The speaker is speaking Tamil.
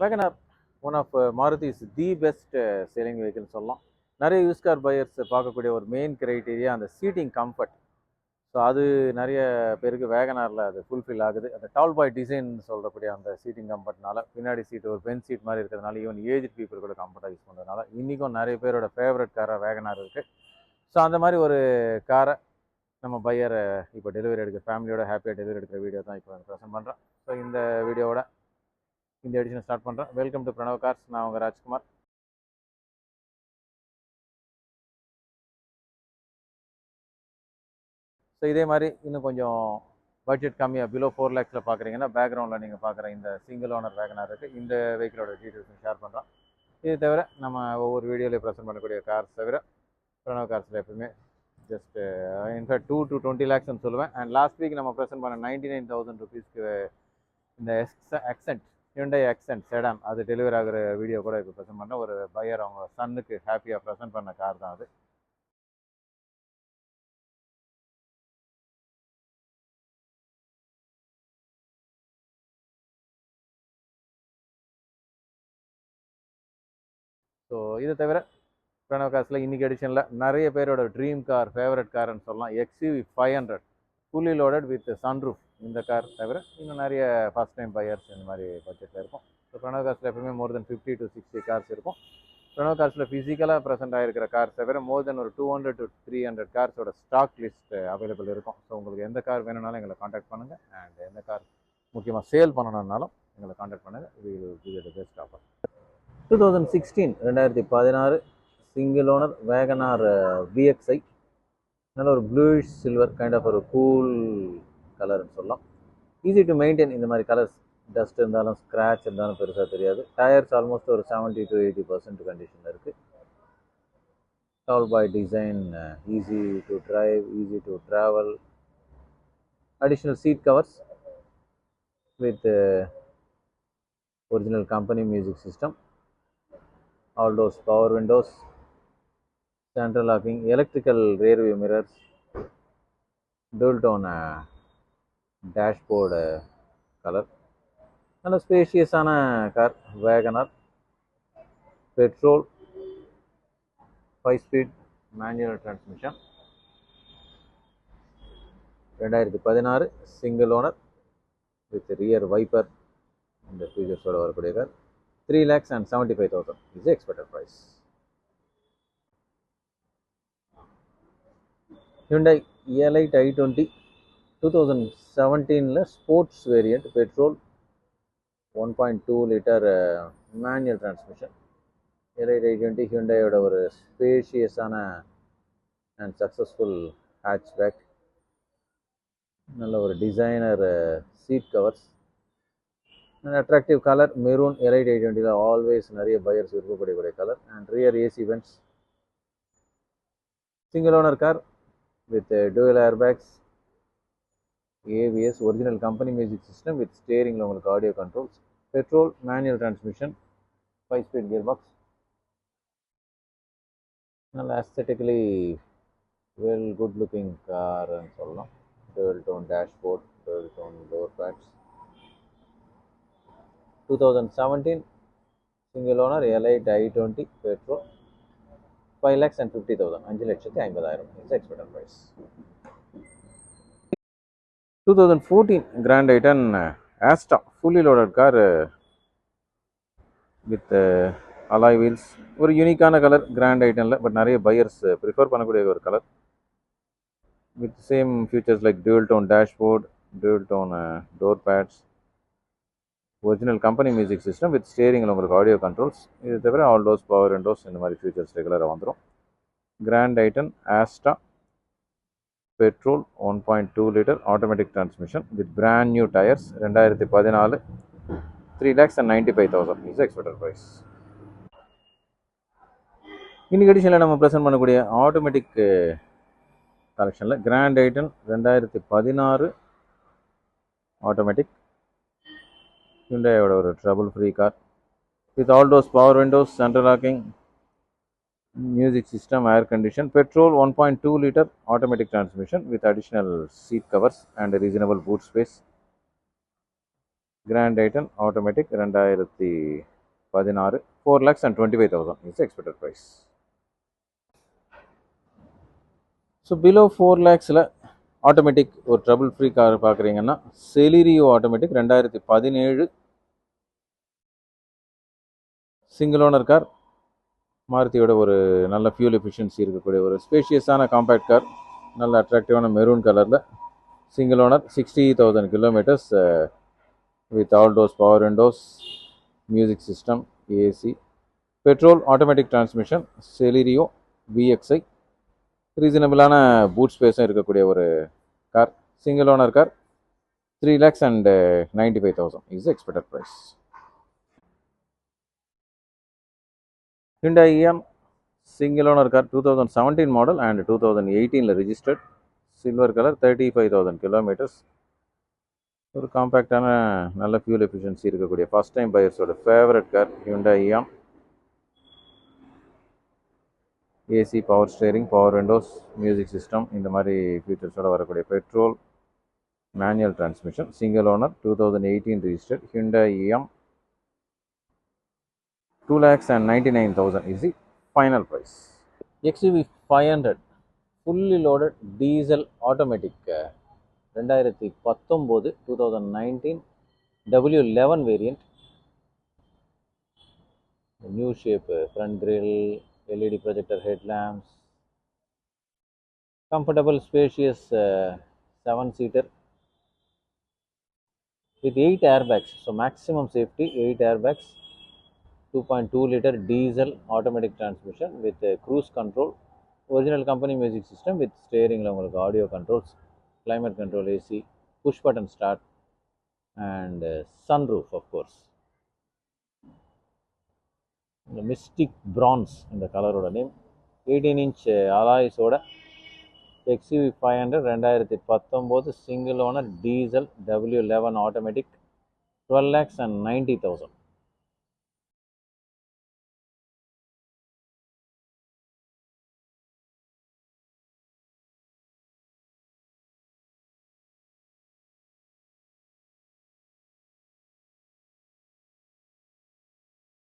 வேகனார் ஒன் ஆஃப் மாருதிஸ் தி பெஸ்ட் சேலிங் வெஹிக்கிள்னு சொல்லலாம். நிறைய யூஸ் கார் பையர்ஸ் பார்க்கக்கூடிய ஒரு மெயின் கிரைட்டீரியா அந்த சீட்டிங் கம்ஃபர்ட். ஸோ அது நிறைய பேருக்கு வேகனாரில் அது ஃபுல்ஃபில் ஆகுது. அந்த டால் பாய் டிசைன் சொல்லக்கூடிய அந்த சீட்டிங் கம்ஃபர்ட்னால பின்னாடி சீட் ஒரு பென் சீட் மாதிரி இருக்கிறதுனால ஈவன் ஏஜ் பீப்புள் கூட கம்ஃபர்ட்டாக யூஸ் பண்ணுறதுனால இன்றைக்கும் நிறைய பேரோட ஃபேவரட் காராக வேகனார் இருக்குது. ஸோ அந்த மாதிரி ஒரு காரை நம்ம பையரை இப்போ டெலிவரி எடுக்கிற ஃபேமிலியோட ஹாப்பியாக டெலிவரி எடுக்கிற வீடியோ தான் இப்போ ப்ரெசென்ட் பண்ணுறேன். ஸோ இந்த வீடியோவோட இந்த எடிஷனை ஸ்டார்ட் பண்ணுறேன். Welcome to Pranav cars. நான் உங்கள் ராஜ்குமார். ஸோ இதே மாதிரி இன்னும் கொஞ்சம் பட்ஜெட் கம்மியாக பிலோ 4 lakhs பார்க்குறீங்கன்னா பேக்ரவுண்டில் நீங்கள் பார்க்குற இந்த சிங்கிள் ஓனர் வேகனார் இருக்குது. இந்த வெஹிக்கிளோட டீட்டெயில்ஸும் ஷேர் பண்ணுறோம். இது தவிர நம்ம ஒவ்வொரு வீடியோலையும் ப்ரெசென்ட் பண்ணக்கூடிய கார்ஸ் தவிர பிரணவ் கார்ஸில் எப்பவுமே ஜஸ்ட் இன்ஃபேக்ட் 2 to 20 lakhs சொல்லுவேன். அண்ட் லாஸ்ட் வீக் நம்ம ப்ரெசென்ட் பண்ண 99,000 rupeesக்கு இந்த ஆக்சென்ட் ஹியூண்டை ஆக்சென்ட் செடான் அது டெலிவரி ஆகிற வீடியோ கூட இப்போ ப்ரெசென்ட் பண்ண ஒரு பையர் அவங்க சன்னுக்கு ஹாப்பியாக ப்ரெசென்ட் பண்ண கார் தான் அது. ஸோ இதை தவிர பிரணவ் கார்ஸில் இன்றைக்கி எடிஷனில் நிறைய பேரோட ட்ரீம் கார் ஃபேவரட் கார்னு சொல்லலாம் XUV 500 fully loaded with sunroof. இந்த கார் தவிர இன்னும் நிறைய ஃபஸ்ட் டைம் பையர்ஸ் இந்த மாதிரி பட்ஜெட்டில் இருக்கும். ஸோ பிரணவ் கார்ஸில் எப்பவுமே மோர் தென் 50 to 60 கார்ஸ் இருக்கும். பிரணவ் கார்ஸில் ஃபிசிக்கலாக ப்ரெசென்ட் ஆகிருக்கிற கார்ஸ் தவிர மோர் தென் ஒரு 200 to 300 கார்ஸோட ஸ்டாக் லிஸ்ட் அவைலபிள் இருக்கும். ஸோ உங்களுக்கு எந்த கார் வேணும்னாலும் எங்களை காண்டாக்ட் பண்ணுங்கள். அண்ட் எந்த கார் முக்கியமாக சேல் பண்ணணுன்னாலும் எங்களை காண்டாக்ட் பண்ணுங்கள். இது best offer. 2016 single owner Wagon R VXI. நல்ல ஒரு ப்ளூயிஷ் சில்வர் கைண்ட் ஆஃப் ஒரு கூல் கலர்னு சொல்லலாம். Easy to maintain. இந்த மாதிரி கலர்ஸ் டஸ்ட் இருந்தாலும் ஸ்க்ராட்ச் இருந்தாலும் பெருசாக தெரியாது. டயர்ஸ் ஆல்மோஸ்ட் ஒரு 70 to 80% கண்டிஷனில் இருக்குது. Tall boy design, easy to drive, easy to travel. Additional seat covers with original company music system. All doors power windows, central locking, electrical rear view mirrors, dual tone dashboard color. நல்ல ஸ்பேஷியஸான car Wagon R. Petrol 5-speed manual transmission. 2016 single owner with rear wiper. இந்த ஃபீச்சர்ஸோட வரக்கூடிய car. 3,75,000 is the expected price. Hyundai Elite i20 2017 sports variant petrol 1.2 liter manual transmission. Elite i20 Hyundai oda ஒரு spacious ஆன and successful hatchback. நல்ல ஒரு designer seat covers. An attractive color maroon. Elite i20 always நிறைய buyers விருப்பப்படக்கூடிய color. And rear AC vents. Single owner car with dual airbags, ABS, original company music system with steering உங்களுக்கு audio controls. Petrol manual transmission, 5-speed gearbox. நல்ல aesthetically well good looking car ன்னு சொல்லலாம். Dual tone dashboard, dual tone door pads. 2017 single owner Elite i20 petrol 5,50,000 5,50,000 is the expected price. 2014 Grand i10 Asta fully loaded car with alloy wheels. ஒரு யூனிக்கான கலர் Grand i10ல, பட் நிறைய பையர்ஸ் ப்ரிஃபர் பண்ணக்கூடிய ஒரு colour. with same features like dual tone dashboard, dual tone door pads, original company music system with ஸ்டேரிங்கில் உங்களுக்கு ஆடியோ கண்ட்ரோல்ஸ். இது தவிர ஆல் டோர்ஸ் பவர் விண்டோஸ் இந்த மாதிரி ஃபீச்சர்ஸ் ரெகுலராக வந்துடும். Grand i10 Asta petrol 1.2 liter automatic transmission with brand new tyres. 2014 3,95,000 is expected price. இன்னைக்கு எடிஷனில் நம்ம ப்ரெசென்ட் பண்ணக்கூடிய ஆட்டோமேட்டிக் கலெக்ஷனில் கிராண்ட் i10 2016 ஆட்டோமேட்டிக். ஹியூண்டாயோட ஒரு trouble free car with all doors power windows, central locking, music system, air condition. Petrol 1.2 liter automatic transmission with additional seat covers and reasonable boot space. Grand i ten automatic 2016 4,25,000 is the expected price. So below 4 லேக்ஸில் ஆட்டோமேட்டிக் ஒரு ட்ரபிள் ஃப்ரீ கார் பார்க்குறீங்கன்னா Celerio automatic 2017 single owner car. மாருதியோட ஒரு நல்ல ஃபியூல் எஃபிஷியன்சி இருக்கக்கூடிய ஒரு ஸ்பேஷியஸான காம்பேக்ட் கார், நல்ல அட்ராக்டிவான மெரூன் கலரில், single owner, 60,000 kilometers, with all doors power windows, music system, AC, petrol automatic transmission, Celerio VXI, ரீசனபிளான பூட் ஸ்பேஸும் இருக்கக்கூடிய ஒரு car, single owner car, 3,95,000 is the expected price. Hyundai Eon single owner car 2017 model and 2018 registered, silver color, 35,000 kilometers. ஒரு காம்பேக்டான நல்ல ஃபியூல் எஃபிஷியன்சி இருக்கக்கூடிய ஃபர்ஸ்ட் டைம் பையர்ஸோட favourite car Hyundai Eon. AC, power steering, power windows, music system, இந்த மாதிரி ஃபீச்சர்ஸோட வரக்கூடிய petrol manual transmission, single owner, 2018 registered Hyundai Eon. 2,99,000 is the final price. XUV 500 fully loaded diesel automatic 2019 W11 variant. New shape front grille, LED projector headlamps, comfortable spacious 7-seater with 8 airbags. So maximum safety, 8 airbags. 2.2 liter diesel automatic transmission with cruise control, original company music system with steering audio controls, climate control, AC, push button start, and sunroof, of course. The Mystic Bronze in the color name, 18-inch alloys oda XUV 500 2019 single owner diesel W11 automatic, 12,90,000.